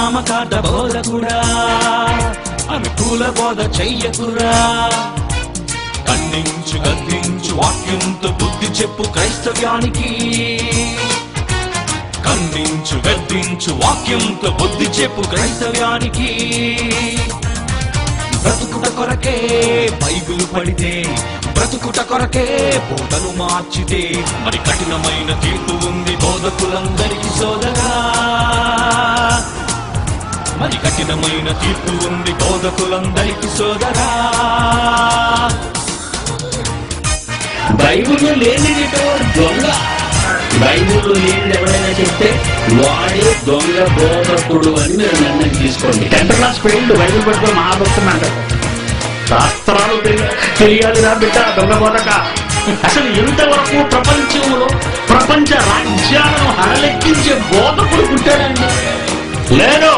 నామకార్థ బోధకుడా, అనుకూల బోధ చెయ్యకురా. ఖండించు గద్దించు వాక్యంతో బుద్ధి చెప్పు క్రైస్తవ్యానికి. ఖండించు గద్దించు వాక్యంతో బుద్ధి చెప్పు క్రైస్తవ్యానికి. బ్రతుకుట కొరకే బైబిలు పడితే, బ్రతుకుట కొరకే బోధలు మార్చితే, మరి కఠినమైన తీర్పు ఉంది బోధకులందరికీ సోదరా. మరి కఠినమైన తీర్పు ఉంది బోధకులందరికీ సోదరా. బైబిల్లో లేనిది దొంగ. బైబిల్లో లేనిది ఎవరైనా చెప్తే వాడే దొంగ బోధకుడు అని మీరు నిర్ణయం తీసుకోండి. 10th క్లాస్ ఫెయిల్డ్ బైబిల్ పట్టుకొని మహాభక్తులు శాస్త్రాలు తెలియాలి రా బిడ్డ దొంగ బోధక. అసలు ఎంతవరకు ప్రపంచంలో ప్రపంచ రాజ్యాలను హడలెక్కించే బోధకుడు పుట్టాడండి? లేదు.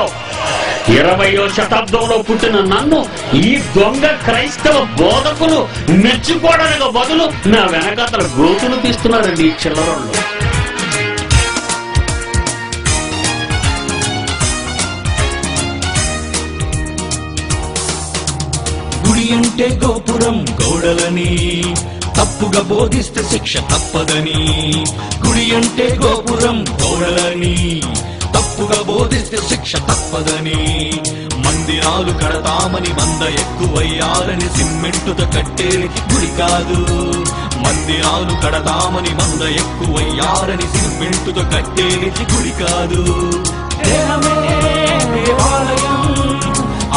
20వ శతాబ్దంలో పుట్టిన నన్ను ఈ దొంగ క్రైస్తవ బోధకులు మెచ్చుకోవడానికి బదులు నా వెనకాతల గోతులు తీస్తున్నారండి ఈ చిల్లరోళ్ళు. గుడి అంటే గోపురం గోడలని తప్పుగా బోధిస్తే శిక్ష తప్పదని. గుడి అంటే గోపురం గోడలని తప్పుగా బోధిస్తే శిక్ష తప్పదని. మందిరాలు కడతామని మంద ఎక్కువయ్యాలని సిమెంటుతో కట్టేది గుడి కాదు. మందిరాలు కడతామని మంద ఎక్కువయ్యాలని సిమెంటుతో కట్టేది గుడి కాదు. దేహమే దేవాలయం,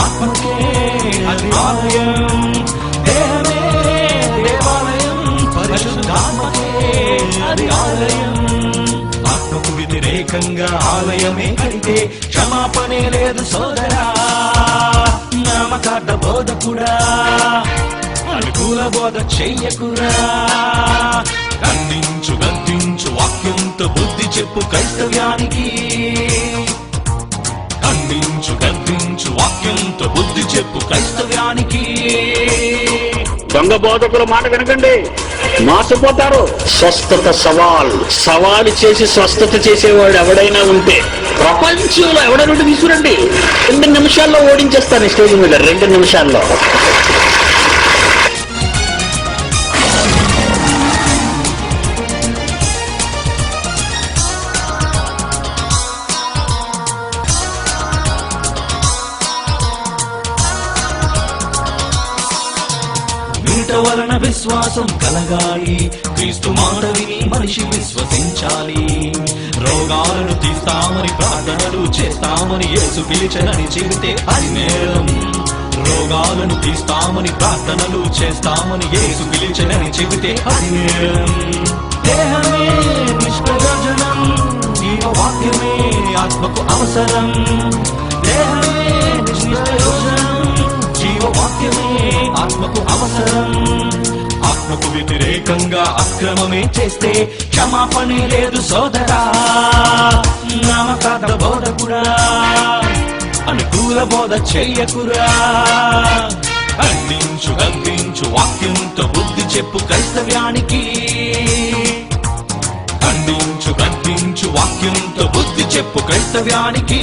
ఆత్మకే అది ఆలయం. దేహమే దేవాలయం, పరిశుద్ధాత్మకే అది ఆలయం. ఆత్మకు వ్యతిరేకంగా ఆలయమే కడితే క్షమాపణే లేదు సోదరా. నామకార్థ బోధకుడా, అనుకూల బోధ చెయ్యకురా. ఖండించు గద్దించు వాక్యంతో బుద్ధి చెప్పు క్రైస్తవ్యానికి. ఖండించు గద్దించు వాక్యంతో బుద్ధి చెప్పు క్రైస్తవ్యానికి. దొంగ బోధకుల మాట వినకండి, మోసపోతారు. స్వస్థత సవాలు చేసి స్వస్థత చేసేవాడు ఎవడైనా ఉంటే ప్రపంచంలో ఎవడైనా తీసుకురండి. 2 నిమిషాల్లో ఓడించేస్తాను స్టేజ్ మీద, 2 నిమిషాల్లో. వలన విశ్వాసం కలగాలి. క్రీస్తు మాట విని మనిషి విశ్వసించాలి. రోగాలను తీస్తామని ప్రార్థనలు చేస్తామని యేసు పిలిచెనని చెబితే అది నేరం. రోగాలను తీస్తామని ప్రార్థనలు చేస్తామని యేసు పిలిచెనని చెబితే అది నేరం. దేహమే నిష్ప్రయోజనం, జీవవాక్యమే ఆత్మకు అవసరం. దేహమే నిష్ప్రయోజనం, జీవవాక్యమే ఆత్మకు అవసరం. ఆత్మకు వ్యతిరేకంగా అక్రమమే చేస్తే క్షమాపణే లేదు సోదరా. నామకార్థ బోధకుడా, అనుకూల బోధ చెయ్యకురా. ఖండించు గద్దించు వాక్యంతో బుద్ధి చెప్పు క్రైస్తవ్యానికి. ఖండించు గద్దించు వాక్యంతో బుద్ధి చెప్పు క్రైస్తవ్యానికి.